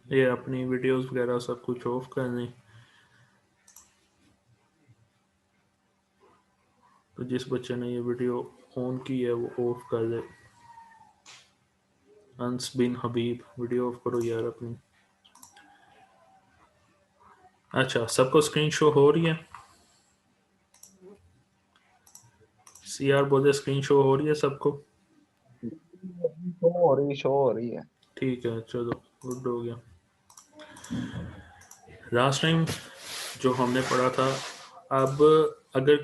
ये अपनी वीडियोस वगैरह सब कुछ ऑफ कर दें। तो जिस बच्चे ने ये वीडियो ऑन की है वो ऑफ कर दे। अंस बिन हबीब, वीडियो ऑफ करो यार अपनी। अच्छा, सबको स्क्रीन शो हो रही है? सीआर बोले स्क्रीन शो हो रही है सबको? शो हो रही है। ठीक है, चलो गुड हो गया। लास्ट टाइम जो हमने पढ़ा था, अब अगर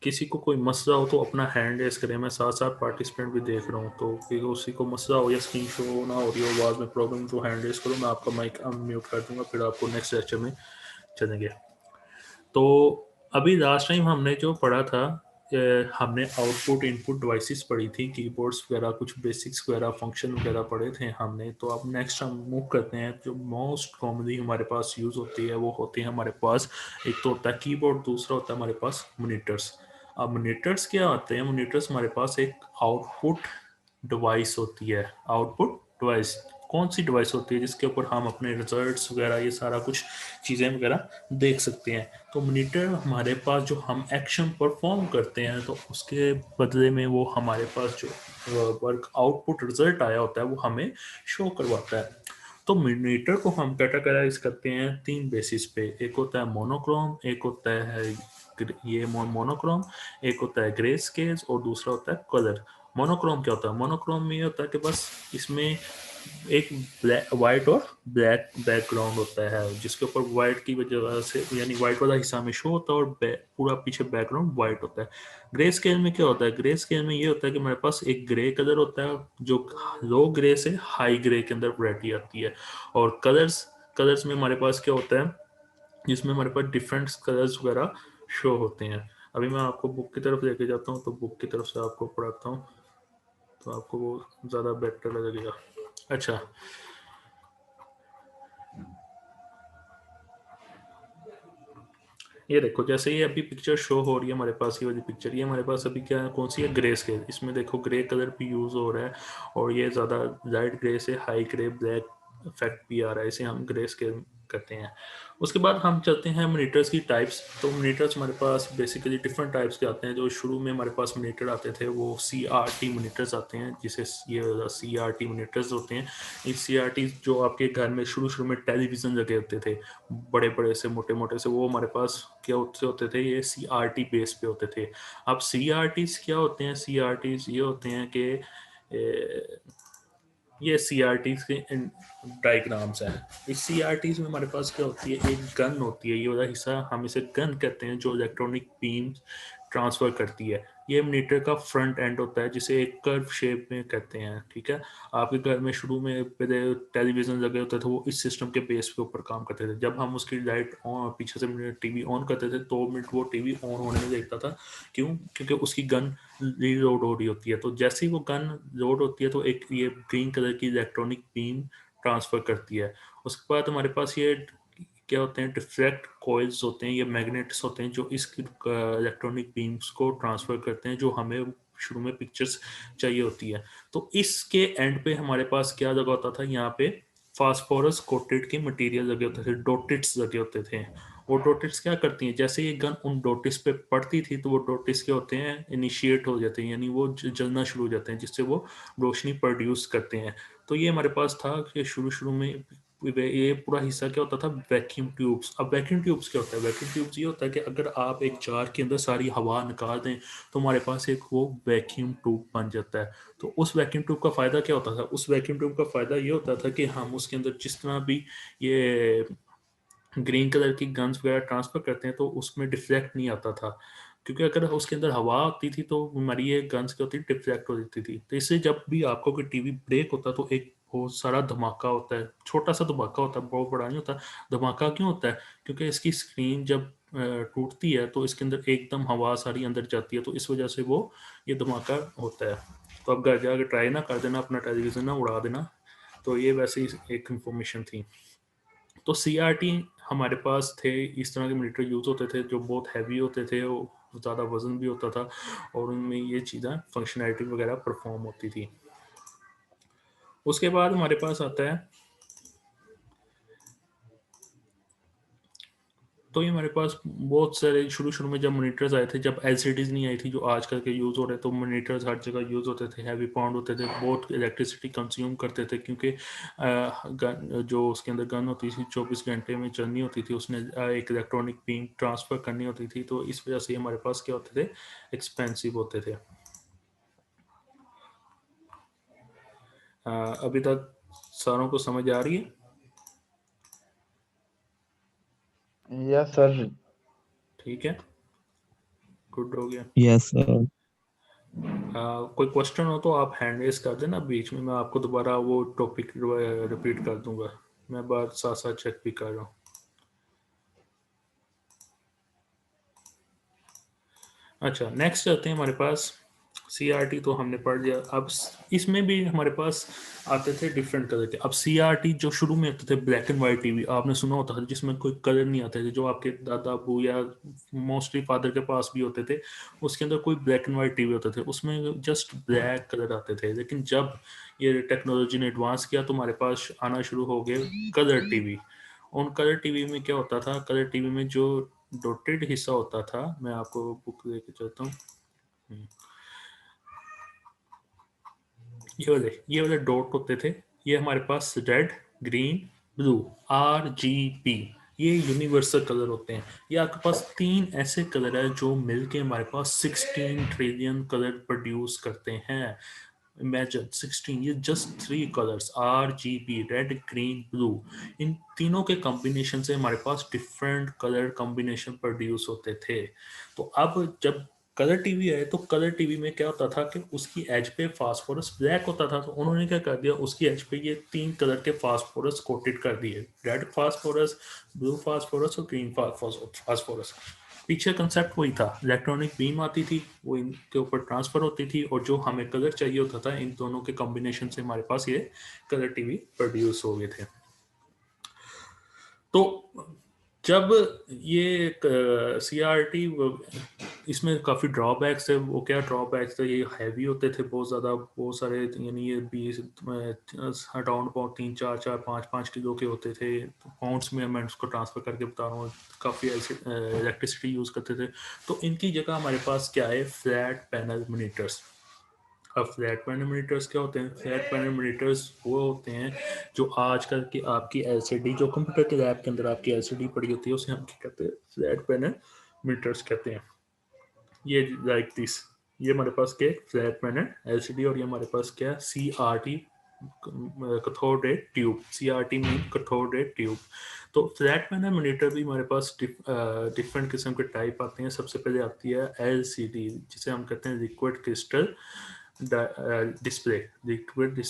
किसी को कोई मसला हो तो अपना हैंड रेस करें। मैं साथ साथ पार्टिसिपेंट भी देख रहा हूँ, तो कि उसी को मसला हो या स्क्रीन शो ना हो रही हो, आवाज़ में प्रॉब्लम, तो हैंड रेस करो। मैं आपका माइक अनम्यूट कर दूंगा, फिर आपको नेक्स्ट लेक्चर में चलेंगे। तो अभी लास्ट टाइम हमने जो पढ़ा था, हमने आउटपुट इनपुट डिवाइसेस पढ़ी थी, कीबोर्ड्स वगैरह, कुछ बेसिक्स वगैरह, फंक्शन वगैरह पढ़े थे हमने। तो अब नेक्स्ट हम मूव करते हैं। जो मोस्ट कॉमनली हमारे पास यूज़ होती है वो होती है हमारे पास, एक तो होता है कीबोर्ड, दूसरा होता है हमारे पास मॉनिटर्स। अब मॉनिटर्स क्या होते हैं? मॉनिटर्स हमारे पास एक आउटपुट डिवाइस होती है। आउटपुट डिवाइस कौन सी डिवाइस होती है? जिसके ऊपर हम अपने रिजल्ट्स वगैरह, ये सारा कुछ चीज़ें वगैरह देख सकते हैं। तो मॉनिटर हमारे पास, जो हम एक्शन परफॉर्म करते हैं तो उसके बदले में वो हमारे पास जो वर्क आउटपुट रिजल्ट आया होता है वो हमें शो करवाता है। तो मॉनिटर को हम कैटेगराइज करते हैं तीन बेसिस पे। एक होता है मोनोक्रोम, एक होता है ये मोनोक्रोम, एक होता है ग्रे स्केल, और दूसरा होता है कलर। मोनोक्रोम क्या होता है? मोनोक्रोम में ये होता है कि बस इसमें एक ब्लैक वाइट और ब्लैक बैकग्राउंड होता है, जिसके ऊपर वाइट की वजह से, यानी वाइट वाला हिस्सा में शो होता है और पूरा पीछे बैकग्राउंड वाइट होता है। ग्रे स्केल में क्या होता है? ग्रे स्केल में ये होता है कि हमारे पास एक ग्रे कलर होता है, जो लो ग्रे से हाई ग्रे के अंदर वैरायटी आती है। और कलर्स कलर्स में हमारे पास क्या होता है? जिसमें हमारे पास डिफरेंट कलर्स वगैरह शो होते हैं। अभी मैं आपको बुक की तरफ लेके जाता हूँ, तो बुक की तरफ से आपको पढ़ाता हूँ, तो आपको वो ज़्यादा बेटर लगेगा। अच्छा, ये देखो, जैसे ये अभी पिक्चर शो हो रही है हमारे पास, ये वाली पिक्चर, ये हमारे पास अभी क्या है, कौन सी है? Grey scale. इसमें देखो ग्रे कलर भी यूज़ हो रहा है, और ये ज़्यादा लाइट ग्रे से हाई ग्रे ब्लैक इफेक्ट भी आ रहा है। इसे हम ग्रे स्केल करते हैं। उसके बाद हम चलते हैं मॉनिटर्स की टाइप्स। तो मॉनिटर्स हमारे पास बेसिकली डिफरेंट टाइप्स के आते हैं। जो शुरू में हमारे पास मॉनिटर आते थे वो CRT मॉनिटर्स आते हैं, जिसे ये CRT मॉनिटर्स होते हैं। ये CRT जो आपके घर में शुरू शुरू में टेलीविज़न लगे होते थे, बड़े बड़े से मोटे मोटे से, वो हमारे पास क्या होते थे? ये CRT बेस पे होते थे। अब CRTs क्या होते हैं? CRTs ये होते हैं कि ये CRTs के डायग्राम्स हैं। इस CRTs में हमारे पास क्या होती है? एक गन होती है, ये वाला हिस्सा हम इसे गन कहते हैं, जो इलेक्ट्रॉनिक बीम ट्रांसफर करती है। ये मॉनिटर का फ्रंट एंड होता है, जिसे एक कर्व शेप में कहते हैं। ठीक है, आपके घर में शुरू में पहले टेलीविज़न लगे होते थे, वो इस सिस्टम के बेस के ऊपर काम करते थे। जब हम उसकी लाइट पीछे से टीवी ऑन करते थे, 2 मिनट वो टीवी ऑन होने में देखता था। क्यों? क्योंकि उसकी गन रीलोड हो रही होती है। तो जैसे ही वो गन लोड होती है तो एक ये ग्रीन कलर की इलेक्ट्रॉनिक बीम ट्रांसफर करती है। उसके बाद हमारे पास ये क्या होते हैं? डिफ्लेक्ट कॉइल्स होते हैं, ये मैग्नेट्स होते हैं, जो इस इलेक्ट्रॉनिक बीम्स को ट्रांसफर करते हैं, जो हमें शुरू में पिक्चर्स चाहिए होती है। तो इसके एंड पे हमारे पास क्या लगा होता था? यहाँ पे फास्फोरस कोटेड के मटेरियल लगे होते थे, डोटिट्स लगे होते थे। वो डोटिट्स क्या करती हैं? जैसे ये गन उन डोटिट्स पे पड़ती थी, तो वो डोटिट्स क्या होते हैं? इनिशिएट हो जाते हैं, यानी वो जलना शुरू हो जाते हैं, जिससे वो रोशनी प्रोड्यूस करते हैं। तो ये हमारे पास था कि शुरू शुरू में ये पूरा हिस्सा क्या होता था? Vacuum tubes. अब वैक्यूम ट्यूब्स क्या होता है? वैक्यूम ट्यूब्स ये होता है कि अगर आप एक जार के अंदर सारी हवा निकाल दें तो हमारे पास एक वो वैक्यूम ट्यूब बन जाता है। तो उस वैक्यूम ट्यूब का फ़ायदा क्या होता था? उस वैक्यूम ट्यूब का फ़ायदा ये होता था कि हम उसके अंदर जिस तरह भी ये ग्रीन कलर की गन्स वगैरह ट्रांसफ़र करते हैं तो उसमें डिफ्लेक्ट नहीं आता था। क्योंकि अगर उसके अंदर हवा आती थी तो हमारी ये गन्स क्या होती थी, डिफ्लेक्ट हो जाती थी। तो इससे जब भी आपको कोई टीवी ब्रेक होता है तो एक बहुत सारा धमाका होता है, छोटा सा धमाका होता है, बहुत बड़ा नहीं होता। धमाका क्यों होता है? क्योंकि इसकी स्क्रीन जब टूटती है तो इसके अंदर एकदम हवा सारी अंदर जाती है, तो इस वजह से वो ये धमाका होता है। तो आप घर जाकर ट्राई ना कर देना, अपना टेलीविज़न ना उड़ा देना। तो ये वैसे ही एक इंफॉर्मेशन थी। तो सीआरटी हमारे पास थे, इस तरह के मीटर यूज़ होते थे जो बहुत हैवी होते थे, वो ज़्यादा वजन भी होता था और उनमें ये चीज़ें फंक्शनैलिटी वगैरह परफॉर्म होती थी। उसके बाद हमारे पास आता है, तो ये हमारे पास बहुत सारे शुरू-शुरू में जब मॉनिटर्स आए थे, जब एलसीडीज़ नहीं आई थी जो आजकल के यूज़ हो रहे हैं, तो मॉनिटर्स हर जगह यूज़ होते थे, हैवी पाउंड होते थे, बहुत इलेक्ट्रिसिटी कंज़्यूम करते थे क्योंकि गन जो उसके अंदर गन होती थी 24 घंटे में चलनी होती थी, उसने एक इलेक्ट्रॉनिक बीम ट्रांसफ़र करनी होती थी, तो इस वजह से हमारे पास क्या होते थे, एक्सपेंसिव होते थे। अभी तक सारों को समझ आ रही है? Yes sir. ठीक है, गुड हो गया। Yes sir. कोई क्वेश्चन हो तो आप हैंड रेज कर देना बीच में, मैं आपको दोबारा वो टॉपिक रिपीट कर दूंगा। मैं बात साथ साथ चेक भी कर रहा हूँ। अच्छा, नेक्स्ट आते हैं हमारे पास, सीआरटी तो हमने पढ़ लिया। अब इसमें भी हमारे पास आते थे डिफरेंट कलर के। अब सीआरटी जो शुरू में आते थे ब्लैक एंड वाइट टीवी, आपने सुना होता था जिसमें कोई कलर नहीं आते थे, जो आपके दादा अबू या मोस्टली फादर के पास भी होते थे, उसके अंदर कोई ब्लैक एंड वाइट टीवी होते थे, उसमें जस्ट ब्लैक कलर आते थे। लेकिन जब ये टेक्नोलॉजी ने एडवांस किया तो हमारे पास आना शुरू हो गए कलर टीवी। उन कलर टीवी में क्या होता था, कलर टीवी में जो डॉटेड हिस्सा होता था, मैं आपको बुक लेके चलता हूँ। ये वाले डॉट होते थे, ये हमारे पास रेड, ग्रीन, ब्लू, RGB, ये यूनिवर्सल कलर होते हैं। ये आपके पास तीन ऐसे कलर है जो मिलके हमारे पास 16 ट्रिलियन कलर प्रोड्यूस करते हैं। इमेजिन 16, ये just three colours, RGB, red, green, blue, इन तीनों के कॉम्बिनेशन से हमारे पास डिफरेंट कलर कॉम्बिनेशन प्रोड्यूस होते थे। तो अब जब कलर टीवी है तो कलर टीवी में क्या होता था कि उसकी एज पे फास्फोरस ब्लैक होता था, तो उन्होंने क्या कर दिया, उसकी एज पे ये तीन कलर के फास्फोरस कोटेड कर दिए, रेड फास्फोरस, ब्लू फास्फोरस और ग्रीन फास्फोरस। पीछे कंसेप्ट वही था, इलेक्ट्रॉनिक बीम आती थी, वो इनके ऊपर ट्रांसफर होती थी और जो हमें कलर चाहिए होता था, इन दोनों के कॉम्बिनेशन से हमारे पास ये कलर टीवी प्रोड्यूस हो गए थे। तो जब ये सीआरटी, इसमें काफ़ी ड्रॉबैक्स है। वो क्या ड्रॉबैक्स थे, ये हैवी होते थे बहुत ज़्यादा, बहुत सारे, यानी ये 20 अराउंड अबाउट 3 4 4 5 5 किलो के होते थे। पाउंड्स में मैं उसको ट्रांसफ़र करके बता रहा हूँ, काफ़ी ऐसे इलेक्ट्रिसिटी यूज़ करते थे। तो इनकी जगह हमारे पास क्या है, फ्लैट पैनल मोनीटर्स। अब फ्लैट पैनल मोनीटर्स क्या होते हैं? फ्लैट पैनल मोनीटर्स वो होते हैं जो आजकल की आपकी एलसीडी, जो कंप्यूटर के लैब के अंदर आपकी एलसीडी पड़ी होती है, उसे हम क्या कहते हैं, फ्लैट पैनल मोनीटर्स कहते हैं। ये लाइक दिस, ये हमारे पास क्या है, फ्लैट पैनल एलसीडी, और ये हमारे पास क्या है, CRT, cathode ray tube. CRT mean cathode ray tube. तो फ्लैट पैनल मॉनिटर भी हमारे पास डिफरेंट किस्म के टाइप आते हैं। सबसे पहले आती है एलसीडी, जिसे हम कहते हैं liquid crystal display. Liquid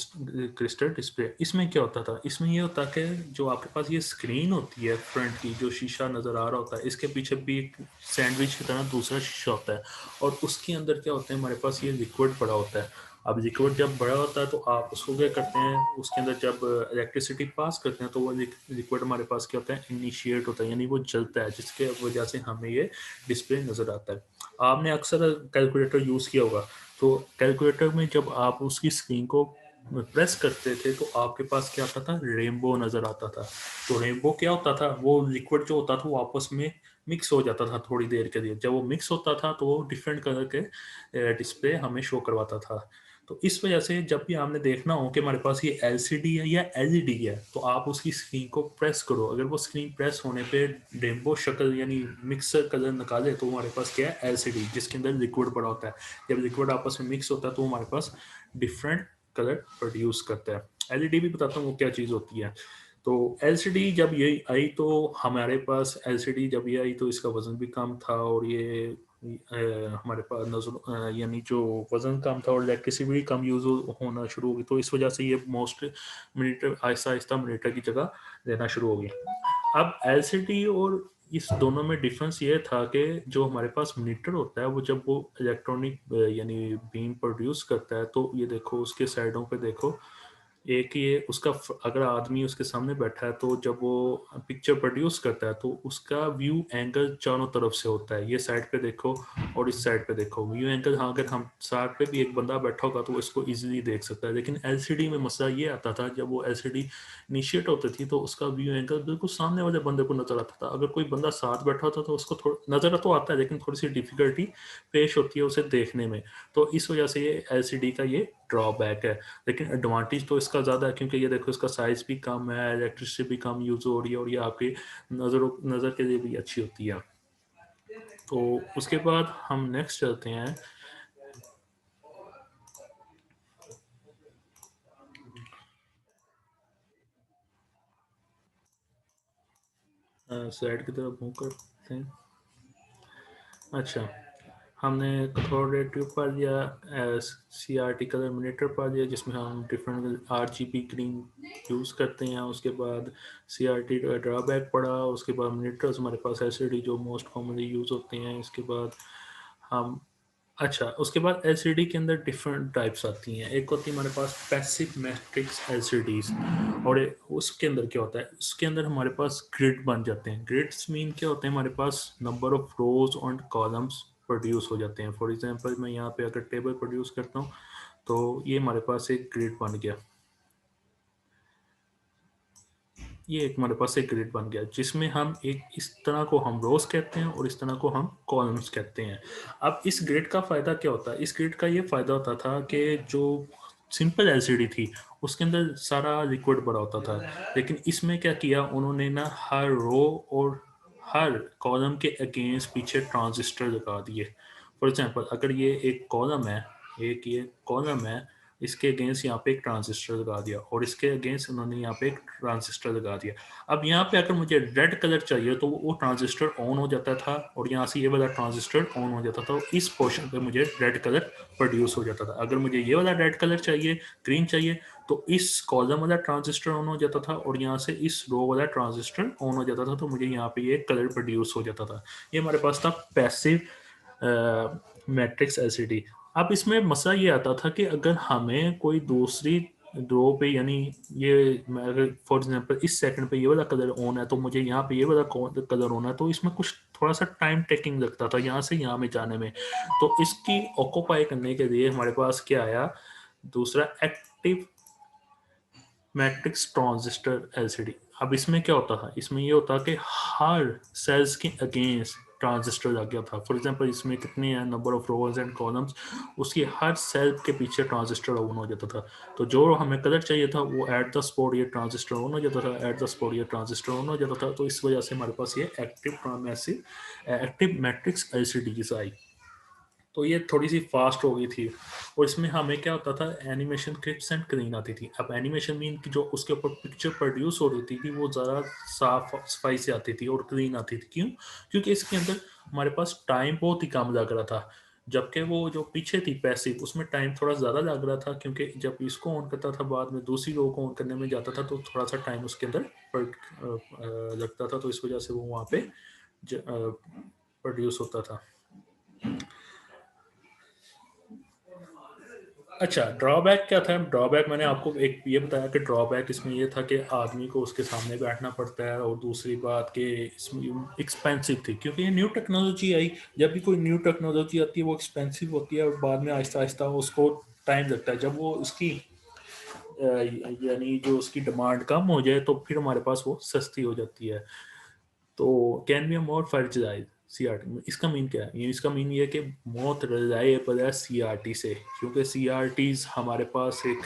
crystal display, इसमें क्या होता था, इसमें ये होता है कि जो आपके पास ये स्क्रीन होती है फ्रंट की, जो शीशा नज़र आ रहा होता है, इसके पीछे भी एक सैंडविच की तरह दूसरा शीशा होता है, और उसके अंदर क्या होता है, हमारे पास ये लिक्विड पड़ा होता है। अब लिक्विड जब बड़ा होता है तो आप उसको क्या करते हैं, उसके अंदर जब इलेक्ट्रिसिटी पास करते हैं तो वो लिक्विड हमारे पास क्या होता है, इनिशिएट होता है, यानी वो जलता है, जिसके वजह से हमें ये डिस्प्ले नज़र आता है। आपने अक्सर कैलकुलेटर यूज़ किया होगा, तो कैलकुलेटर में जब आप उसकी स्क्रीन को प्रेस करते थे तो आपके पास क्या आता था, रेनबो नज़र आता था। तो रेनबो क्या होता था, वो लिक्विड जो होता था वो आपस में मिक्स हो जाता था थोड़ी देर के लिए। जब वो मिक्स होता था तो वो डिफरेंट कलर के डिस्प्ले हमें शो करवाता था। तो इस वजह से जब भी आपने देखना हो कि हमारे पास ये एलसीडी है या एलईडी है, तो आप उसकी स्क्रीन को प्रेस करो, अगर वो स्क्रीन प्रेस होने पे रेनबो शक्ल यानी मिक्सर कलर निकाले, तो हमारे पास क्या है, एलसीडी, जिसके अंदर लिक्विड पड़ा होता है। जब लिक्विड आपस में मिक्स होता है तो हमारे पास डिफरेंट कलर प्रोड्यूस करता है। एलईडी भी बताता हूँ वो क्या चीज़ होती है। तो एलसीडी जब ये आई तो हमारे पास, एलसीडी जब ये आई तो इसका वजन भी कम था, और ये हमारे पास नजर यानी जो वज़न कम था और इलेक्ट्रिसिटी कम यूज़ होना शुरू हो गई, तो इस वजह से ये most metre Aahista Aahista metre की जगह लेना शुरू हो गई। अब एलसीडी और इस दोनों में डिफरेंस ये था कि जो हमारे पास मीटर होता है वो जब वो इलेक्ट्रॉनिक यानी बीम प्रोड्यूस करता है, तो ये देखो उसके साइडों पे देखो, एक ये उसका अगर आदमी उसके सामने बैठा है तो जब वो पिक्चर प्रोड्यूस करता है तो उसका व्यू एंगल चारों तरफ से होता है। ये साइड पे देखो और इस साइड पे देखो व्यू एंगल। हाँ, अगर हम साइड पे भी एक बंदा बैठा होगा तो वो इसको इजीली देख सकता है। लेकिन एलसीडी में मसला ये आता था, जब वो एलसीडी इनिशिएट होती थी तो उसका व्यू एंगल बिल्कुल सामने वाले बंदे को नजर आता था। अगर कोई बंदा साथ बैठा होता तो उसको थोड़ा नजर तो आता है, लेकिन थोड़ी सी डिफिकल्टी पेश होती है उसे देखने में। तो इस वजह से ये एलसीडी का ये ड्रॉबैक है। लेकिन एडवांटेज तो इसका ज़्यादा है, क्योंकि ये देखो इसका साइज़ भी कम है, इलेक्ट्रिसिटी भी कम यूज़ हो रही है और ये आपकी नज़र के लिए भी अच्छी होती है। तो उसके बाद हम नेक्स्ट चलते हैं। स्लाइड की तरफ मूव करते हैं। अच्छा, हमने कैथोड ट्यूब पढ़ लिया, C R T colour monitor पढ़ लिया जिसमें हम different R G B green use करते हैं। उसके बाद सी आर टी ड्रॉबैक पढ़ा। उसके बाद मिनीटर्स हमारे पास एस डी जो मोस्ट कॉमनली यूज़ होते हैं। इसके बाद हम अच्छा, उसके बाद एलसीडी के अंदर डिफरेंट टाइप्स आती हैं। एक होती है हमारे पास पैसिव मैट्रिक्स एलसीडीज, और उसके अंदर क्या होता है, उसके अंदर हमारे पास ग्रिड बन जाते हैं। ग्रिड्स मीन क्या होते हैं, हमारे पास नंबर ऑफ रोज और कॉलम्स प्रोड्यूस हो जाते हैं। फॉर एग्जांपल मैं यहाँ पे अगर टेबल प्रोड्यूस करता हूँ तो ये हमारे पास एक ग्रिड बन गया। ये एक हमारे पास एक ग्रिड बन गया जिसमें हम एक इस तरह को हम रोज कहते हैं और इस तरह को हम कॉलम्स कहते हैं। अब इस ग्रिड का फ़ायदा क्या होता है, इस ग्रिड का ये फ़ायदा होता था कि जो सिंपल एलसीडी थी उसके अंदर सारा लिक्विड भरा होता था। लेकिन इसमें क्या किया उन्होंने ना, हर रो और हर कॉलम के अगेंस्ट पीछे ट्रांजिस्टर लगा दिए। फॉर एग्जांपल अगर ये एक कॉलम है, एक ये कॉलम है, इसके अगेंस्ट यहाँ पे एक ट्रांजिस्टर लगा दिया और इसके अगेंस्ट उन्होंने यहाँ पे एक ट्रांजिस्टर लगा दिया। अब यहाँ पे अगर मुझे रेड कलर चाहिए तो वो ट्रांजिस्टर ऑन हो जाता था और यहाँ से ये वाला ट्रांजिस्टर ऑन हो जाता था। इस पोर्शन पे मुझे रेड कलर प्रोड्यूस हो जाता था। अगर मुझे ये वाला रेड कलर चाहिए, ग्रीन चाहिए, तो इस कॉलम वाला ट्रांजिस्टर ऑन हो जाता था और यहाँ से इस रो वाला ट्रांजिस्टर ऑन हो जाता था, तो मुझे यहाँ पे ये कलर प्रोड्यूस हो जाता था। ये हमारे पास था पैसिव मैट्रिक्स एलसीडी। अब इसमें मसला ये आता था कि अगर हमें कोई दूसरी रो पे, यानी ये मैं अगर फॉर एग्जांपल इस सेकंड पे ये वाला कलर ऑन है तो मुझे यहाँ पे ये वाला कलर ऑन है, तो इसमें कुछ थोड़ा सा टाइम टेकिंग लगता था यहाँ से यहाँ में जाने में। तो इसकी ऑक्यूपाई करने के लिए हमारे पास क्या आया, दूसरा एक्टिव मैट्रिक्स ट्रांजिस्टर एलसीडी। अब इसमें क्या होता था, इसमें ये होता कि हर सेल्स के अगेंस्ट ट्रांजिस्टर लग गया था। फॉर एग्जांपल इसमें कितने हैं number of rose and columns, उसकी हर सेल के पीछे ट्रांजिस्टर ऑन हो जाता था। तो जो हमें कलर चाहिए था वो एट द स्पॉट ये ट्रांजिस्टर ऑन हो जाता था, एट द स्पॉट ये ट्रांजिस्टर ऑन हो जाता था। तो इस वजह से हमारे पास ये एक्टिव मैट्रिक्स एलसीडीज आई। तो ये थोड़ी सी फास्ट हो गई थी। और इसमें हमें क्या होता था, एनिमेशन क्लिप्स एंड क्लीन आती थी। अब एनिमेशन मीन की जो उसके ऊपर पिक्चर प्रोड्यूस हो रही थी वो ज़्यादा साफ सफाई से आती थी और क्लीन आती थी। क्यों? क्योंकि इसके अंदर हमारे पास टाइम बहुत ही कम लग रहा था। जबकि वो जो पीछे थी पैसिव, उसमें टाइम थोड़ा ज़्यादा लग रहा था, क्योंकि जब इसको ऑन करता था बाद में दूसरी रो को ऑन करने में जाता था तो थोड़ा सा टाइम उसके अंदर लगता था। तो इस वजह से वो वहाँ पे प्रोड्यूस होता था। अच्छा, ड्रॉबैक क्या था? ड्रॉबैक मैंने आपको एक ये बताया कि ड्रॉबैक इसमें ये था कि आदमी को उसके सामने बैठना पड़ता है, और दूसरी बात कि इसमें एक्सपेंसिव थी, क्योंकि ये न्यू टेक्नोलॉजी आई। जब भी कोई न्यू टेक्नोलॉजी आती है वो एक्सपेंसिव होती है और बाद में आहिस्ता आहिस्ता उसको टाइम लगता है। जब वो उसकी यानी जो उसकी डिमांड कम हो जाए तो फिर हमारे पास वो सस्ती हो जाती है। तो can be more fertilize CRT, इसका मीन क्या है? इसका मीन ये है कि बहुत रिलायबल है सीआरटी से, क्योंकि सीआरटीज हमारे पास एक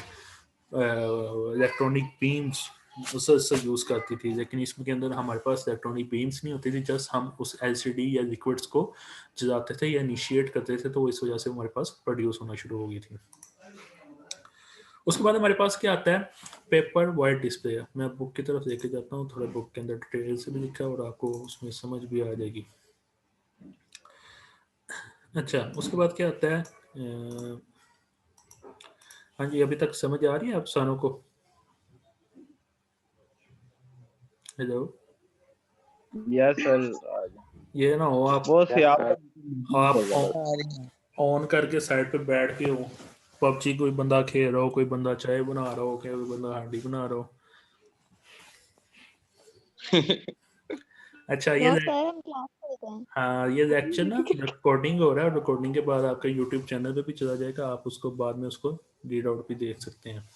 इलेक्ट्रॉनिक बीम्स मुसलसल यूज़ करती थी। लेकिन इसके अंदर हमारे पास इलेक्ट्रॉनिक बीम्स नहीं होती थी, जस्ट हम उस एलसीडी या लिक्विड्स को जलाते थे या इनिशिएट करते थे, तो इस वजह से हमारे पास प्रोड्यूस होना शुरू हो गई थी। उसके बाद हमारे पास क्या आता है, पेपर वाइट डिस्प्ले। मैं बुक की तरफ लेके जाता हूँ, थोड़ा बुक के अंदर डिटेल से भी लिखा है और आपको उसमें समझ भी आ जाएगी। अच्छा, उसके बाद क्या आता है? हाँ जी, अभी तक समझ आ रही है आप सारों को? हेलो? Yes sir. ये ना हो आप वो से यस सर। आप आप ऑन करके साइड पे बैठ के हो, पबजी कोई बंदा खेल रहा हो, कोई बंदा चाय बना रहा हो, कोई बंदा हांडी बना रहा हो। अच्छा, ये क्या सर, हम क्लास में होते हैं। हाँ, ये लेक्चर ना रिकॉर्डिंग हो रहा है, रिकॉर्डिंग के बाद आपका यूट्यूब चैनल पे भी चला जाएगा, आप उसको बाद में उसको रीड आउट भी देख सकते हैं।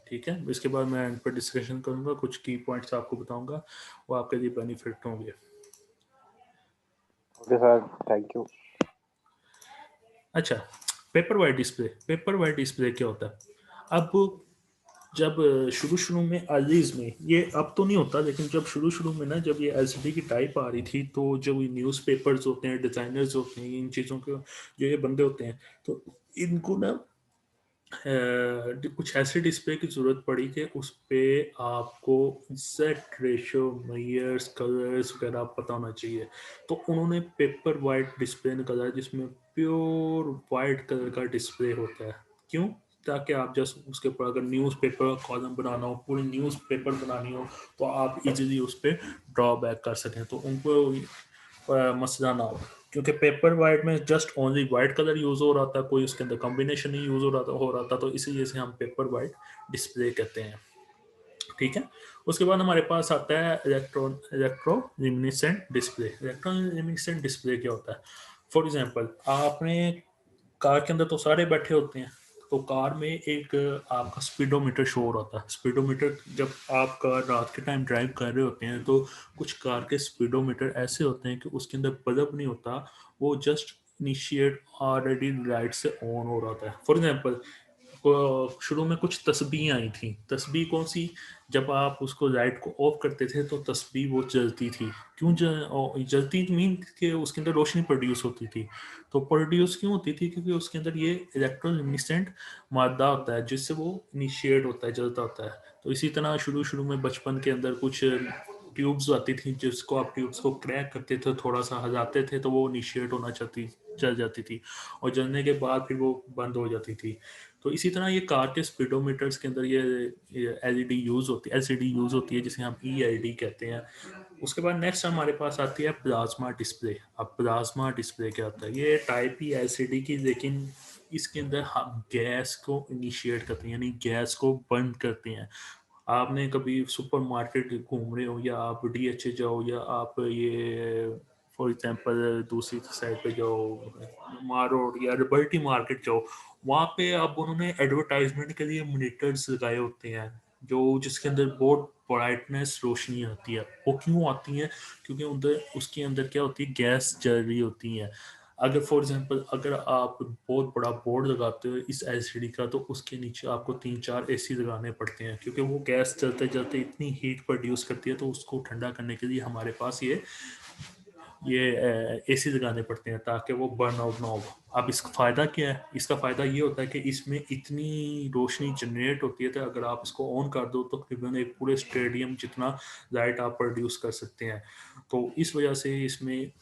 ठीक है, इसके बाद मैं एंड पर डिस्कशन करूंगा, कुछ की पॉइंट्स आपको बताऊंगा, वो आपके लिए बेनिफिट होंगे। Okay sir, thank you. अच्छा, paper white display. Paper white display क्या होता है? अब जब शुरू शुरू में अर्लीज में, ये अब तो नहीं होता, लेकिन जब शुरू शुरू में ना, जब ये एलसीडी की टाइप आ रही थी, तो जो ये न्यूज़पेपर्स होते हैं, डिज़ाइनर्स होते हैं, इन चीज़ों के जो ये बंदे होते हैं, तो इनको ना कुछ ऐसे डिस्प्ले की ज़रूरत पड़ी कि उस पे आपको एग्जैक्ट रेशो, मेयर्स, कलर्स वगैरह पता होना चाहिए। तो उन्होंने पेपर वाइट डिस्प्ले निकाला जिसमें प्योर वाइट कलर का डिस्प्ले होता है। क्यों? ताकि आप जस्ट उसके ऊपर अगर न्यूज़पेपर कॉलम बनाना हो, पूरी न्यूज़पेपर बनानी हो, तो आप इजीली उस पर ड्रॉ बैक कर सकें, तो उनको मसला ना हो। क्योंकि पेपर वाइट में just only white colour use हो रहा था, कोई उसके अंदर कॉम्बिनेशन नहीं यूज़ हो रहा था, तो इसीलिए से हम पेपर वाइट डिस्प्ले कहते हैं। ठीक है, उसके बाद हमारे पास आता है इलेक्ट्रोल्यूमिनेसेंट डिस्प्ले। इलेक्ट्रोल्यूमिनेसेंट डिस्प्ले क्या होता है? फॉर एग्जांपल, आपने कार के अंदर तो सारे बैठे होते हैं, तो कार में एक आपका स्पीडोमीटर शो हो रहा था। स्पीडोमीटर, जब आप कार रात के टाइम ड्राइव कर रहे होते हैं, तो कुछ कार के स्पीडोमीटर ऐसे होते हैं कि उसके अंदर बल्ब नहीं होता, वो जस्ट इनिशिएट ऑलरेडी लाइट से ऑन हो रहा था। फॉर एग्जांपल, शुरू में कुछ तस्बीहें आई थी। तस्बीह कौन सी? जब आप उसको लाइट को ऑफ करते थे तो तस्बीह वो जलती थी। क्यों जलती मीन कि उसके अंदर रोशनी प्रोड्यूस होती थी। तो प्रोड्यूस क्यों होती थी? क्योंकि उसके अंदर ये इलेक्ट्रोल्यूमिनेसेंट मादा होता है जिससे वो इनिशिएट होता है, जलता होता है। तो इसी तरह शुरू शुरू में बचपन के अंदर कुछ ट्यूब्स आती थी, जिसको आप ट्यूब्स को क्रैक करते थे, थोड़ा सा हिलाते थे, तो वो इनिशिएट होना चाहती जल जाती थी, और जलने के बाद फिर वो बंद हो जाती थी। तो इसी तरह ये कार के स्पीडोमीटर्स के अंदर ये एलईडी यूज़ होती है, एलसीडी यूज़ होती है, जिसे हम ईएलडी कहते हैं। उसके बाद नेक्स्ट हमारे पास आती है प्लाज्मा डिस्प्ले। अब प्लाज्मा डिस्प्ले क्या होता है? ये टाइप ही एलसीडी की, लेकिन इसके अंदर हम गैस को इनिशिएट करते हैं, यानी गैस को बंद करते हैं। आपने कभी सुपर मार्केट घूम रहे हो, या आप डीएचए जाओ, या आप ये फॉर एग्जांपल दूसरी साइड पे जाओ, मार रोड या लिबर्टी मार्केट जाओ, वहाँ पे अब उन्होंने एडवर्टाइजमेंट के लिए मॉनिटर्स लगाए होते हैं, जो जिसके अंदर बहुत ब्राइटनेस रोशनी आती है। वो क्यों आती है? क्योंकि उधर उसके अंदर क्या होती है, गैस जल रही होती है। अगर फॉर एग्जांपल, अगर आप बहुत बड़ा बोर्ड लगाते हो इस एलसीडी का, तो उसके नीचे आपको 3-4 एसी लगाने पड़ते हैं, क्योंकि वो गैस चलते चलते इतनी हीट प्रोड्यूस करती है, तो उसको ठंडा करने के लिए हमारे पास ये एसी लगाने पड़ते हैं, ताकि वो बर्न आउट ना हो। अब इसका फ़ायदा क्या है? इसका फ़ायदा ये होता है कि इसमें इतनी रोशनी जनरेट होती है, तो अगर आप इसको ऑन कर दो तो तकरीबन एक पूरे स्टेडियम जितना लाइट आप प्रोड्यूस कर सकते हैं। तो इस वजह से इसमें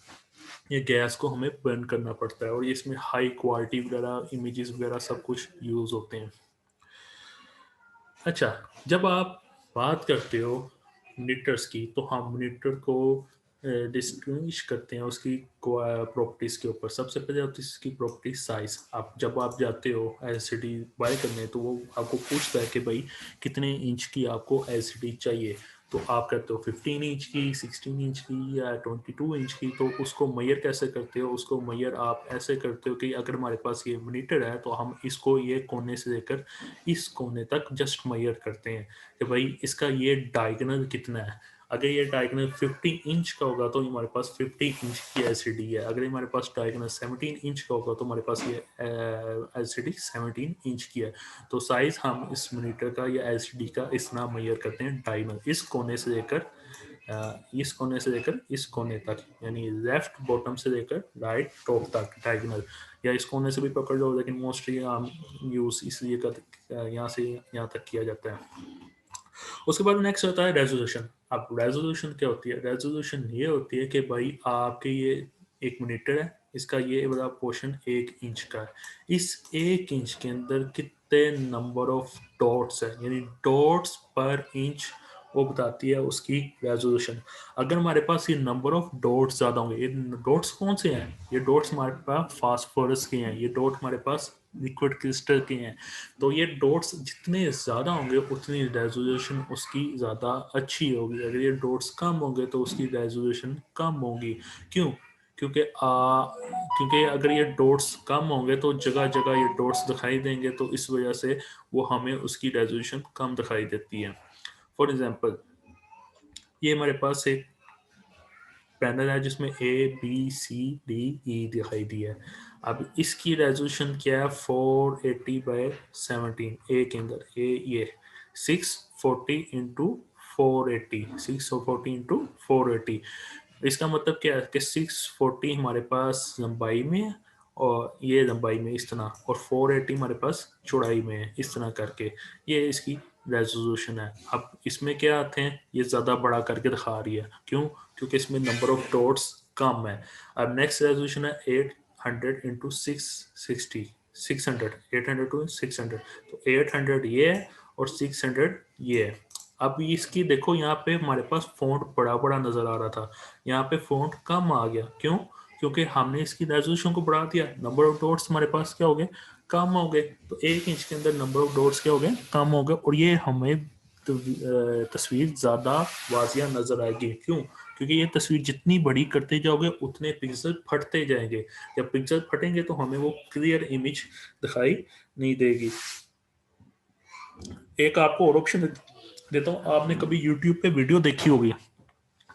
ये गैस को हमें बर्न करना पड़ता है, और ये इसमें हाई क्वालिटी वगैरह इमेजेस वगैरह सब कुछ यूज़ होते हैं। अच्छा, जब आप बात करते हो मॉनिटर्स की, तो हम मॉनिटर को डिस्टिंग्विश करते हैं उसकी प्रॉपर्टीज़ के ऊपर। सबसे पहले होती है इसकी प्रॉपर्टी साइज़। आप जब आप जाते हो एलसीडी बाय करने, तो वो आपको पूछता है कि भाई कितने इंच की आपको एलसीडी चाहिए। तो आप कहते हो 15 इंच की, 16 इंच की, या 22 इंच की। तो उसको मैयर कैसे करते हो? उसको मैयर आप ऐसे करते हो कि अगर हमारे पास ये मॉनिटर है, तो हम इसको ये कोने से लेकर इस कोने तक जस्ट मैयर करते हैं कि भाई इसका ये डायगोनल कितना है। अगर ये डायगोनल 50 इंच का होगा, तो हमारे पास 50 इंच की एलसीडी है। अगर हमारे पास डायगोनल 17 इंच का होगा, तो हमारे पास ये एलसीडी 17 इंच की है। तो साइज हम इस मॉनिटर का या एलसीडी का इस तरह मैयर करते हैं, डायगोनल इस कोने से लेकर इस कोने से लेकर इस कोने तक, यानी लेफ्ट बॉटम से लेकर राइट टॉप तक डायगोनल, या इस कोने से भी पकड़ लो, लेकिन मोस्टली हम यूज़ इसलिए कर यहाँ से यहाँ तक किया जाता है। उसके बाद नेक्स्ट होता है रेजोल्यूशन। अब रेजोल्यूशन क्या होती है? रेजोल्यूशन ये होती है कि भाई आपके ये एक मॉनिटर है, इसका ये वाला पोर्शन 1 इंच का है। इस 1 इंच के अंदर कितने नंबर ऑफ डॉट्स है, यानी डॉट्स पर इंच वो बताती है उसकी रेजोल्यूशन। अगर हमारे पास ये नंबर ऑफ डॉट्स ज़्यादा होंगे, ये डॉट्स कौन से हैं, ये डॉट्स हमारे पास फास्फोरस के हैं, ये डॉट हमारे पास लिक्विड क्रिस्टल के हैं। तो ये डॉट्स जितने ज़्यादा होंगे उतनी रेजोल्यूशन उसकी ज़्यादा अच्छी होगी। अगर ये डॉट्स कम होंगे तो उसकी रेजोल्यूशन कम होगी। क्यों? क्योंकि क्योंकि अगर ये डॉट्स कम होंगे तो जगह जगह ये डॉट्स दिखाई देंगे, तो इस वजह से वो हमें उसकी रेजोल्यूशन कम दिखाई देती है। फॉर एग्जांपल, ये हमारे पास एक पैनल है जिसमें ABCDE दिखाई दी है। अब इसकी रेजोल्यूशन क्या है, 480/17। ए के अंदर ये 640 इंटू 480, 640 इंटू 480। इसका मतलब क्या है कि 640 हमारे पास लंबाई में है और ये लंबाई में इस तरह, और 480 हमारे पास चौड़ाई में है इस तरह करके। ये इसकी रेजोल्यूशन है। अब इसमें क्या आते हैं, ये ज़्यादा बड़ा करके दिखा रही है, क्यों? क्योंकि इसमें नंबर ऑफ डॉट्स कम है। अब नेक्स्ट रेजोल्यूशन है 800 इंटू 660, 600, 800 टू 600। तो 800 ये है और 600 ये है। अब इसकी देखो, यहाँ पे हमारे पास फ़ॉन्ट बड़ा बड़ा नज़र आ रहा था, यहाँ पे फ़ॉन्ट कम आ गया। क्यों? क्योंकि हमने इसकी रेजोल्यूशन को बढ़ा दिया, नंबर ऑफ डॉट्स हमारे पास क्या हो गए, कम हो गए। तो 1 इंच के अंदर नंबर ऑफ डॉट्स क्या हो गए, कम हो गए, और ये हमें तस्वीर ज़्यादा वाजिया नज़र आएगी। क्यों? क्योंकि ये तस्वीर जितनी बड़ी करते जाओगे उतने पिक्सल फटते जाएंगे। जब पिक्सल फटेंगे तो हमें वो क्लियर इमेज दिखाई नहीं देगी। एक आपको और ऑप्शन देता हूँ, आपने कभी यूट्यूब पे वीडियो देखी होगी,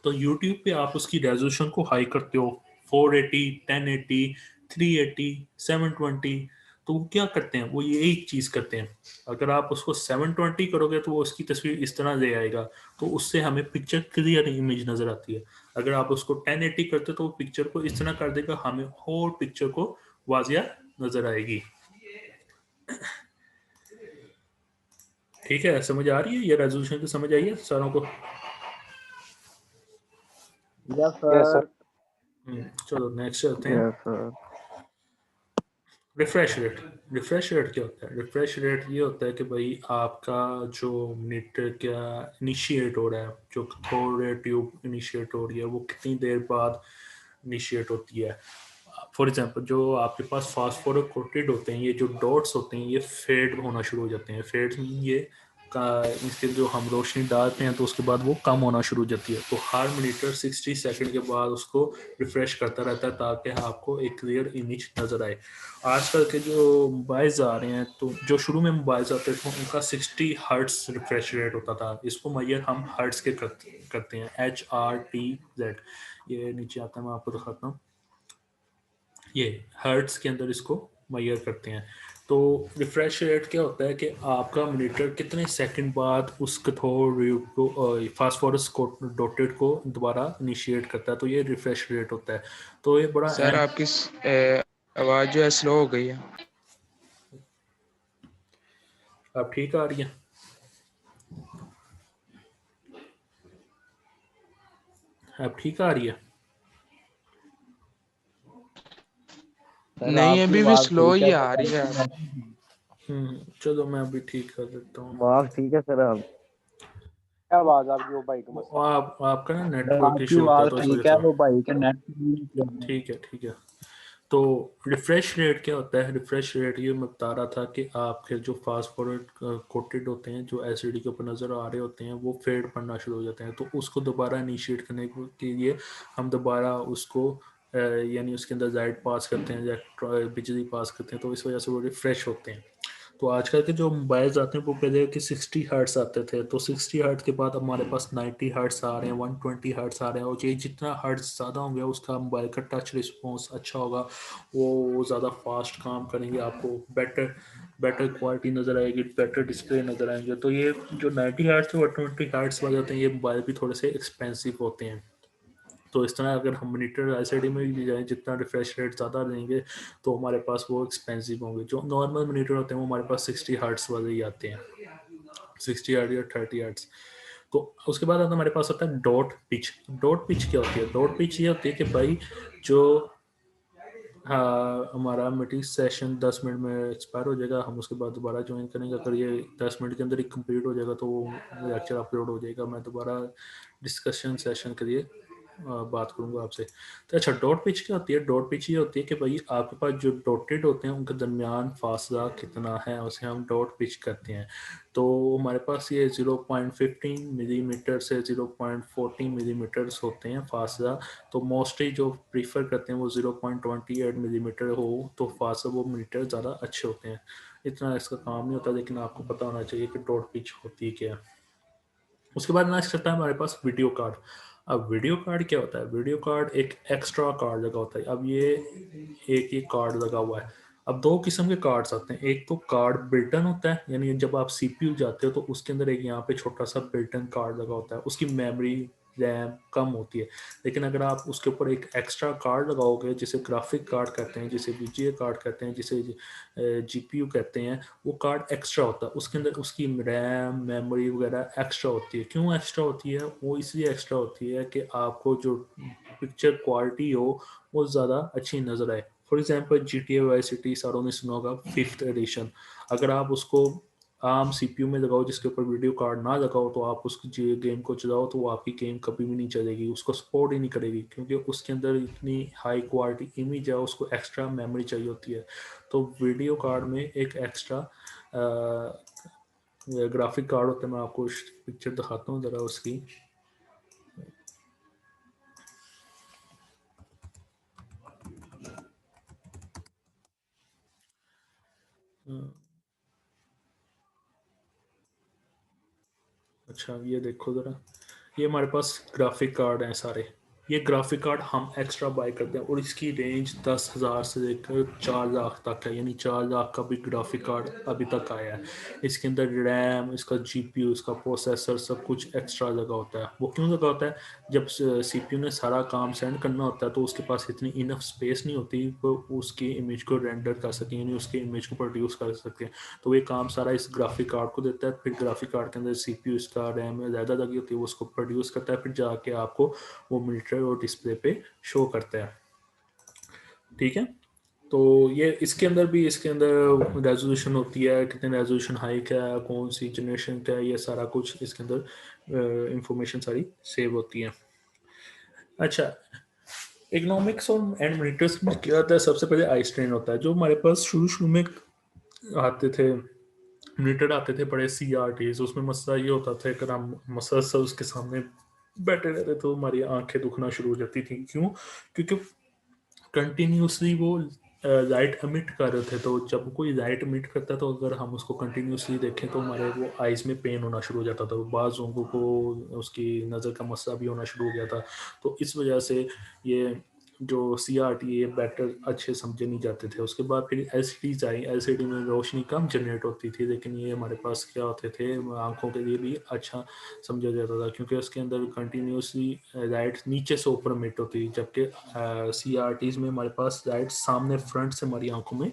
तो यूट्यूब पे आप उसकी रेजोल्यूशन को हाई करते हो, 480, 1080, 380, 720। तो वो क्या करते हैं, वो यही चीज़ करते हैं। अगर आप उसको 720 करोगे तो वो उसकी तस्वीर इस तरह ले आएगा, तो उससे हमें पिक्चर क्लियर इमेज नज़र आती है। अगर आप उसको 1080 करते तो वो पिक्चर को इस तरह कर देगा, हमें और पिक्चर को वाजिया नज़र आएगी। ठीक है, समझ आ रही है? ये रेजोल्यूशन की समझ आई है सारों को? Yes yes sir. सर। चलो नेक्स्ट चलते हैं। Yes sir. Refresh rate. Refresh rate क्या होता है? रिफ्रेश रेट ये होता है कि भाई आपका जो मॉनिटर क्या इनिशिएट हो रहा है, जो थोड़े ट्यूब इनिशिएट हो रही है, वो कितनी देर बाद इनिशिएट होती है। फॉर एग्जांपल, जो आपके पास फास्फोरिक कोटेड होते हैं, ये जो डॉट्स होते हैं ये फेड होना शुरू हो जाते हैं। फेड ये इसके जो हम रोशनी डालते हैं तो उसके बाद वो कम होना शुरू हो जाती है। तो हर मिनट 60 सेकंड के बाद उसको रिफ्रेश करता रहता है ताकि आपको एक क्लियर इमेज नज़र आए। आजकल के जो मोबाइल्स आ रहे हैं, तो जो शुरू में मोबाइल्स आते थे उनका 60 हर्ट्स रिफ्रेश रेट होता था। इसको मैयर हम हर्ट्स के करते हैं, HRTZ। ये नीचे आता है, मैं आपको दिखाता हूँ, ये हर्ट्स के अंदर इसको मैयर करते हैं। तो रिफ्रेश रेट क्या होता है कि आपका मॉनिटर कितने सेकंड बाद उस कैथोड को फास्फोरस डॉटेड को दोबारा इनिशिएट करता है, तो ये रिफ्रेश रेट होता है। तो ये बड़ा सर अहम। आपकी आवाज़ जो है स्लो हो गई है। अब ठीक आ रही है? अब ठीक आ रही है? सर नहीं, आपकी अभी भी आवाज स्लो ठीक ही है आ रही है। सर। चलो मैं अभी ठीक कर देता हूँ। आवाज ठीक है सर। आप क्या आवाज़ आपकी, वो भाई का मसला। आपका ना सर नेटवर्क आपकी इशू होता है आवाज तो इस वजह ठीक है, से। वो भाई का नेट। ठीक है, ठीक है। तो रिफ्रेश रेट क्या होता है? रिफ्रेश रेट ये मैं बता रहा था कि आपके जो फास्फोरेट कोटेड होते हैं, जो एसिडी के ऊपर नज़र आ रहे होते हैं, वो फेड पड़ना शुरू हो जाते हैं। तो उसको दोबारा इनिशिएट करने के लिए हम दोबारा उसको यानी उसके अंदर लाइट पास करते हैं या बिजली पास करते हैं, तो इस वजह से वो रिफ्रेश होते हैं। तो आजकल के जो मोबाइल्स आते हैं वो पहले कि 60 हर्ट्स आते थे, तो 60 हर्ट्स के बाद हमारे पास 90 हर्ट्स आ रहे हैं, 120 हर्ट्स आ रहे हैं। और ये जितना हर्ट्स ज़्यादा होंगे उसका मोबाइल का टच रिस्पॉन्स अच्छा होगा, वो ज़्यादा फास्ट काम करेंगे, आपको बेटर बेटर क्वालिटी नज़र आएगी, बेटर डिस्प्ले नज़र आएंगे। तो ये जो 90 हर्ट्स और 120 हर्ट्स वाले होते हैं, ये मोबाइल भी थोड़े से एक्सपेंसिव होते हैं। तो इस तरह अगर हम मॉनिटर एलसीडी में भी जाएँ, जितना रिफ्रेश रेट ज़्यादा लेंगे तो हमारे पास वो एक्सपेंसिव होंगे। जो नॉर्मल मॉनिटर होते हैं वो हमारे पास 60 हर्ट्स वाले ही आते हैं, 60 हर्ट्ज या 30 हर्ट्ज। तो उसके बाद आता हमारे पास आता है डॉट पिच। डॉट पिच क्या होती है? डॉट पिच ये होती है कि भाई जो हाँ, हमारा मीटिंग सेशन 10 मिनट में एक्सपायर हो जाएगा, हम उसके बाद दोबारा ज्वाइन करेंगे। अगर ये 10 मिनट के अंदर ही कंप्लीट हो जाएगा तो लेक्चर अपलोड हो जाएगा। मैं दोबारा डिस्कशन सेशन के लिए बात करूंगा आपसे। तो अच्छा, डॉट पिच क्या होती है? डॉट पिच ये होती है कि भाई आपके पास जो डॉटेड होते हैं उनके दरमियान फासला कितना है, उसे हम डॉट पिच करते हैं। तो हमारे पास ये 0.15 मिलीमीटर से 0.14 मिलीमीटर्स होते हैं फासला। तो मोस्टली जो प्रीफर करते हैं वो 0.28 मिलीमीटर हो, तो फासला वो मीटर ज़्यादा अच्छे होते हैं। इतना इसका काम नहीं होता, लेकिन आपको पता होना चाहिए कि डॉट पिच होती क्या है। उसके बाद नेक्स्ट आता है हमारे पास वीडियो कार्ड। अब वीडियो कार्ड क्या होता है? वीडियो कार्ड एक एक्स्ट्रा कार्ड लगा होता है। अब ये एक ही कार्ड लगा हुआ है। अब दो किस्म के कार्ड्स आते हैं। एक तो कार्ड बिल्टन होता है, यानी जब आप सीपीयू जाते हो तो उसके अंदर एक यहाँ पे छोटा सा बिल्टन कार्ड लगा होता है, उसकी मेमोरी रैम कम होती है। लेकिन अगर आप उसके ऊपर एक एक्स्ट्रा कार्ड लगाओगे, जिसे ग्राफिक कार्ड कहते हैं, जिसे वीजीए कार्ड कहते हैं, जिसे जीपीयू कहते हैं, वो कार्ड एक्स्ट्रा होता है। उसके अंदर उसकी रैम मेमोरी वगैरह एक्स्ट्रा होती है। क्यों एक्स्ट्रा होती है? वो इसलिए एक्स्ट्रा होती है कि आपको जो पिक्चर क्वालिटी हो वो ज़्यादा अच्छी नज़र आए। For example GTA Vice City सारों ने सुना होगा 5th एडिशन। अगर आप उसको आम सीपीयू में लगाओ जिसके ऊपर वीडियो कार्ड ना लगाओ, तो आप उस गेम को चलाओ तो वो आपकी गेम कभी भी नहीं चलेगी, उसको सपोर्ट ही नहीं करेगी, क्योंकि उसके अंदर इतनी हाई क्वालिटी इमेज है, उसको एक्स्ट्रा मेमोरी चाहिए होती है। तो वीडियो कार्ड में एक एक्स्ट्रा ग्राफिक कार्ड होता है। मैं आपको पिक्चर दिखाता हूँ ज़रा उसकी। अच्छा, ये देखो ज़रा, ये हमारे पास ग्राफिक कार्ड हैं सारे। ये ग्राफिक कार्ड हम एक्स्ट्रा बाय करते हैं और इसकी रेंज 10,000 से लेकर 4 लाख तक है, यानी 4 लाख का भी ग्राफिक कार्ड अभी तक आया है। इसके अंदर रैम, इसका जीपीयू, इसका प्रोसेसर, सब कुछ एक्स्ट्रा लगा होता है। वो क्यों लगा होता है? जब सीपीयू ने सारा काम सेंड करना होता है तो उसके पास इतनी इनफ स्पेस नहीं होती वो उसकी इमेज को रेंडर कर सके, यानी उसकी इमेज को प्रोड्यूस कर सके। तो ये काम सारा इस ग्राफिक कार्ड को देता है। फिर ग्राफिक कार्ड के अंदर सीपीयू, इसका रैम ज़्यादा लगी होती है, वो उसको प्रोड्यूस करता है, फिर जाके आपको वो मॉनिटर और डिस्प्ले पे शो करता है। ठीक है, तो ये इसके अंदर रेजोल्यूशन होती है, कितने रेजोल्यूशन हाई का है, कौन सी जनरेशन का है, ये सारा कुछ इसके अंदर इंफॉर्मेशन सारी सेव होती है। अच्छा, इकोनॉमिक्स और एंड मॉनिटर्स में क्या होता है? सबसे पहले आई स्ट्रेन होता है। जो हमारे पास शुरू शुरू में आते थे, मॉनिटर आते थे बड़े CRTs, उसमें मसला ये होता था कि हम मसलसल उसके सामने बैठे रहते तो हमारी आंखें दुखना शुरू हो जाती थी। क्यों? क्योंकि कंटिन्यूसली वो लाइट एमिट कर रहे थे। तो जब कोई लाइट एमिट करता है तो अगर हम उसको कंटिन्यूसली देखें तो हमारे वो आइज़ में पेन होना शुरू हो जाता था, बाज़ लोगों को उसकी नज़र का मसला भी होना शुरू हो गया था। तो इस वजह से ये जो CRT ये बेटर अच्छे समझे नहीं जाते थे। उसके बाद फिर LCDs आई। LCD में रोशनी कम जनरेट होती थी, लेकिन ये हमारे पास क्या होते थे, आंखों के लिए भी अच्छा समझा जाता था, क्योंकि उसके अंदर कंटिन्यूसली लाइट नीचे से ऊपर मिट होती थी, जबकि CRTs में हमारे पास लाइट सामने फ्रंट से हमारी आंखों में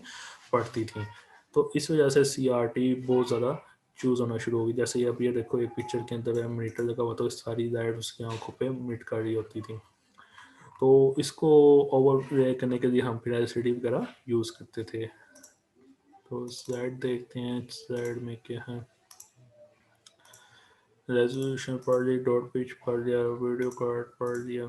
पड़ती थी। तो इस वजह से CRT बहुत ज़्यादा चूज़ होना शुरू होगी। जैसे ये अब ये देखो, एक पिक्चर के अंदर मीटर लगा हुआ, तो सारी लाइट उसकी आंखों पे मिट कर रही होती थी। तो इसको ओवरले करने के लिए हम फिर LCD वगैरह यूज़ करते थे। तो स्लाइड देखते हैं, स्लाइड में क्या है। रेजोल्यूशन पढ़ लिया, डॉट पिच पढ़ लिया, वीडियो कार्ड पढ़ लिया।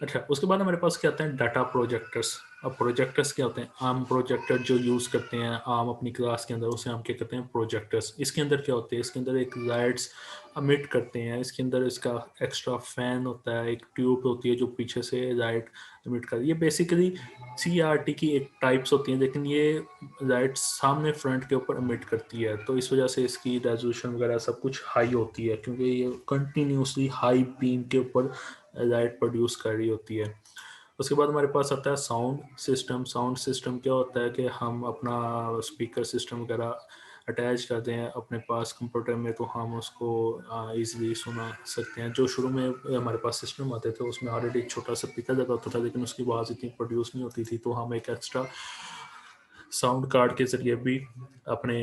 अच्छा, उसके बाद हमारे पास क्या आते हैं? Data projectors. अब प्रोजेक्टर्स क्या होते हैं? आम प्रोजेक्टर जो यूज़ करते हैं आम अपनी क्लास के अंदर, उसे हम क्या कहते हैं? प्रोजेक्टर्स। इसके अंदर क्या होते हैं? इसके अंदर एक लाइट्स अमिट करते हैं। इसके अंदर इसका एक्स्ट्रा फैन होता है, एक ट्यूब होती है जो पीछे से लाइट अमिट कर, ये बेसिकली CRT की एक टाइप्स होती हैं, लेकिन ये लाइट सामने फ्रंट के ऊपर अमिट करती है। तो इस वजह से इसकी रेजोल्यूशन वगैरह सब कुछ हाई होती है, क्योंकि ये कंटिन्यूसली हाई बीम के ऊपर लाइट प्रोड्यूस कर रही होती है। उसके बाद हमारे पास आता है साउंड सिस्टम। साउंड सिस्टम क्या होता है कि हम अपना स्पीकर सिस्टम वगैरह अटैच करते हैं अपने पास कंप्यूटर में, तो हम उसको इजीली सुना सकते हैं। जो शुरू में हमारे पास सिस्टम आते थे उसमें ऑलरेडी एक छोटा सा स्पीकर लगा होता था, लेकिन उसकी आवाज़ इतनी प्रोड्यूस नहीं होती थी, तो हम एक एक्स्ट्रा साउंड कार्ड के ज़रिए भी अपने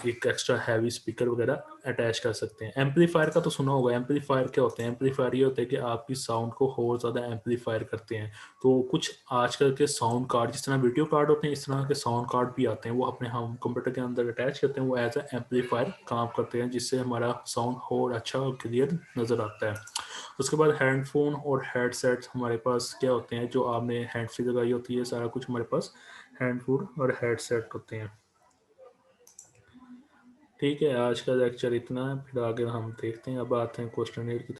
एक एक्स्ट्रा हैवी स्पीकर वगैरह अटैच कर सकते हैं। एम्पलीफायर का तो सुना होगा। एम्पलीफायर क्या होते हैं? एम्पलीफायर ये होते हैं कि आपकी साउंड को और ज़्यादा एम्पलीफायर करते हैं। तो कुछ आजकल के साउंड कार्ड जिस तरह वीडियो कार्ड होते हैं, इस तरह के साउंड कार्ड भी आते हैं, वो अपने हम कंप्यूटर के अंदर अटैच करते हैं, वो एज ए एम्पलीफायर काम करते हैं, जिससे हमारा साउंड और अच्छा और क्लियर नज़र आता है। उसके बाद हेडफोन और हेडसेट हमारे पास क्या होते हैं, जो आपने हैंड फ्री लगाई होती है, सारा कुछ हमारे पास हेडफोन और हेडसेट होते हैं। ठीक है, आज का लेक्चर इतना है, फिर आगे हम देखते हैं। अब आते हैं क्वेश्चन की